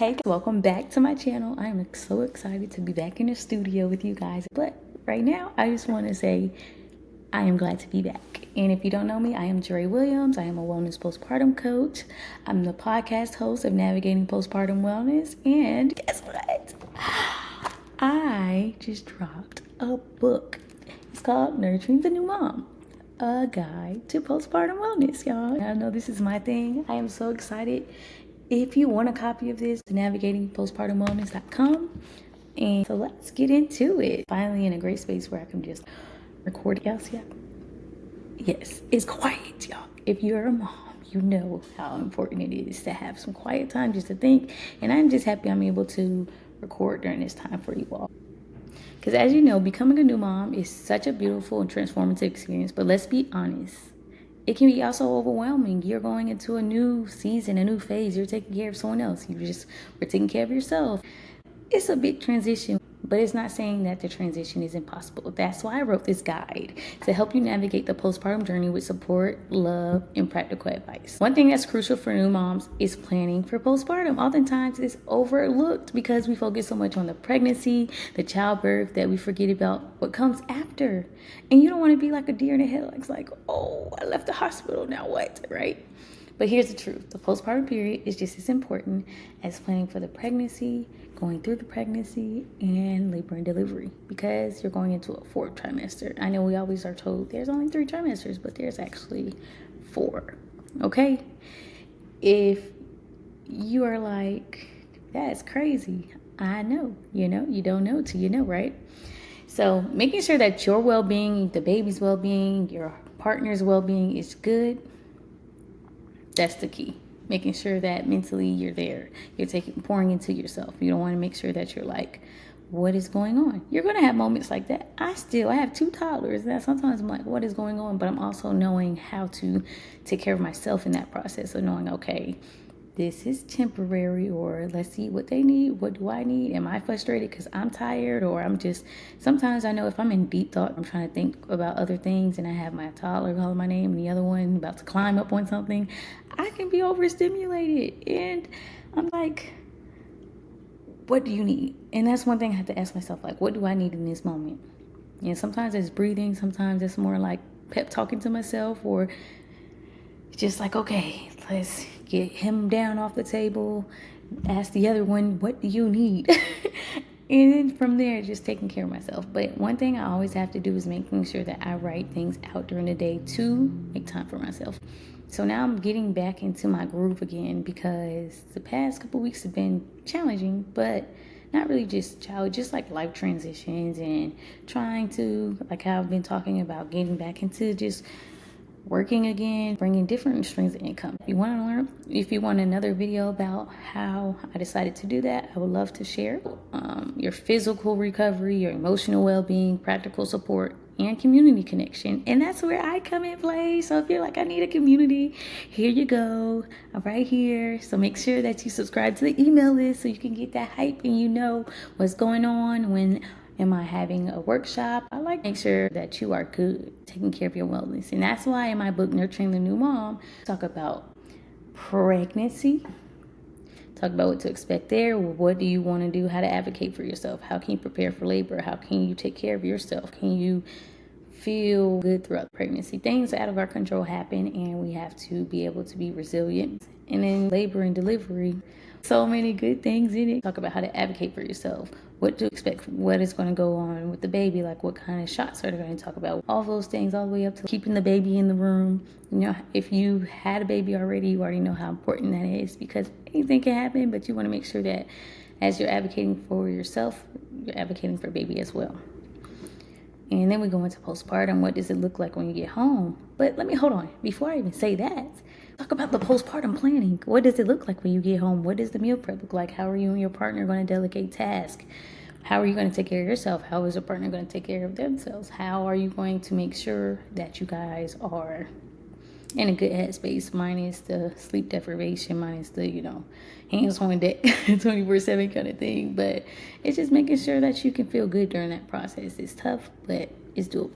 Hey, welcome back to my channel. I am so excited to be back in the studio with you guys. But right now, I just want to say I am glad to be back. And if you don't know me, I am Dre Williams. I am a wellness postpartum coach. I'm the podcast host of Navigating Postpartum Wellness. And guess what? I just dropped a book. It's called Nurturing the New Mom, a guide to postpartum wellness, y'all. I know this is my thing. I am so excited. If you want a copy of this, navigatingpostpartumwellness.com. And so let's get into it. Finally in a great space where I can just record. Y'all see? Yes, it's quiet, y'all. If you're a mom, you know how important it is to have some quiet time just to think. And I'm just happy I'm able to record during this time for you all. Because as you know, becoming a new mom is such a beautiful and transformative experience. But let's be honest, it can be also overwhelming. You're going into a new season, a new phase. You're taking care of someone else. We're taking care of yourself. It's a big transition, but it's not saying that the transition is impossible. That's why I wrote this guide, to help you navigate the postpartum journey with support, love, and practical advice. One thing that's crucial for new moms is planning for postpartum. Oftentimes it's overlooked because we focus so much on the pregnancy, the childbirth, that we forget about what comes after. And you don't want to be like a deer in the headlights, like, oh, I left the hospital, now what, right? But here's the truth. The postpartum period is just as important as planning for the pregnancy, going through the pregnancy, and labor and delivery, because you're going into a fourth trimester. I know we always are told there's only 3 trimesters, but there's actually 4, okay? If you are like, that's crazy, I know, you don't know till you know, right? So making sure that your well-being, the baby's well-being, your partner's well-being is good, that's the key. Making sure that mentally you're there. You're pouring into yourself. You don't want to make sure that you're like, what is going on? You're going to have moments like that. I have 2 toddlers. That sometimes I'm like, what is going on? But I'm also knowing how to take care of myself in that process of knowing, okay, this is temporary, or let's see what they need. What do I need? Am I frustrated because I'm tired, or sometimes I know if I'm in deep thought, I'm trying to think about other things, and I have my toddler calling my name and the other one about to climb up on something, I can be overstimulated. And I'm like, what do you need? And that's one thing I have to ask myself, like, what do I need in this moment? And sometimes it's breathing. Sometimes it's more like pep talking to myself, or just like, okay, let's get him down off the table, ask the other one, what do you need? And then from there, just taking care of myself. But one thing I always have to do is making sure that I write things out during the day to make time for myself. So now I'm getting back into my groove again, because the past couple weeks have been challenging, but not really just like life transitions, and trying to, like how I've been talking about, getting back into just working again, bringing different streams of income. If you want another video about how I decided to do that, I would love to share. Your physical recovery, your emotional well-being, practical support, and community connection. And that's where I come in play. So if you're like, I need a community, here you go. I'm right here. So make sure that you subscribe to the email list so you can get that hype and you know what's going on. When am I having a workshop? I like to make sure that you are good, taking care of your wellness. And that's why in my book, Nurturing the New Mom, I talk about pregnancy, talk about what to expect there, what do you want to do, how to advocate for yourself, how can you prepare for labor, how can you take care of yourself, can you feel good throughout pregnancy. Things out of our control happen, and we have to be able to be resilient. And then labor and delivery, so many good things in it. Talk about how to advocate for yourself, what to expect, what is going to go on with the baby, like what kind of shots are they going to talk about, all those things, all the way up to keeping the baby in the room. If you had a baby already, you already know how important that is, because anything can happen, but you want to make sure that as you're advocating for yourself, you're advocating for baby as well. And then we go into postpartum. What does it look like when you get home? But hold on. Before I even say that, talk about the postpartum planning. What does it look like when you get home? What does the meal prep look like? How are you and your partner going to delegate tasks? How are you going to take care of yourself? How is your partner going to take care of themselves? How are you going to make sure that you guys are in a good headspace, minus the sleep deprivation, minus the, hands on deck 24/7 kind of thing. But it's just making sure that you can feel good during that process. It's tough, but it's doable.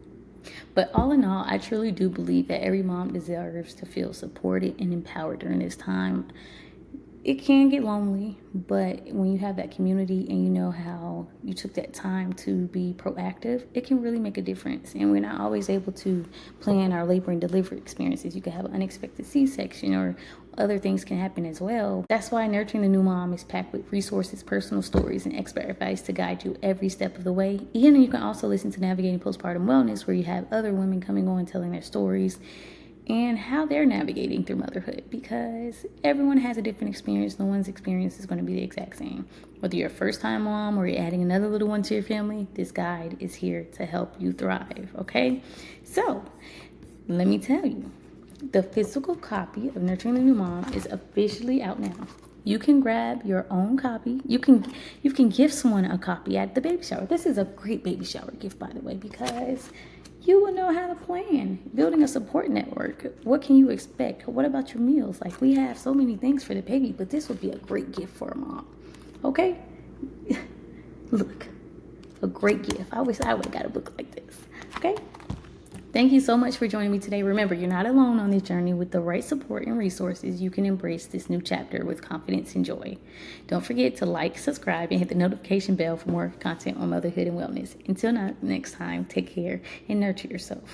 But all in all, I truly do believe that every mom deserves to feel supported and empowered during this time. it can get lonely, but when you have that community and you know how you took that time to be proactive, it can really make a difference. And we're not always able to plan our labor and delivery experiences. You could have an unexpected C-section, or other things can happen as well. That's why Nurturing the New Mom is packed with resources, personal stories, and expert advice to guide you every step of the way. And you can also listen to Navigating Postpartum Wellness, where you have other women coming on telling their stories and how they're navigating through motherhood, because everyone has a different experience. No one's experience is going to be the exact same. Whether you're a first-time mom or you're adding another little one to your family, this guide is here to help you thrive, okay? So, let me tell you, the physical copy of Nurturing the New Mom is officially out now. You can grab your own copy. You can give someone a copy at the baby shower. This is a great baby shower gift, by the way, because you will know how to plan. Building a support network. What can you expect? What about your meals? Like, we have so many things for the baby, but this would be a great gift for a mom. Okay? Look, a great gift. I wish I would have got a book like this. Okay? Thank you so much for joining me today. Remember, you're not alone on this journey. With the right support and resources, you can embrace this new chapter with confidence and joy. Don't forget to like, subscribe, and hit the notification bell for more content on motherhood and wellness. Until next time, take care and nurture yourself.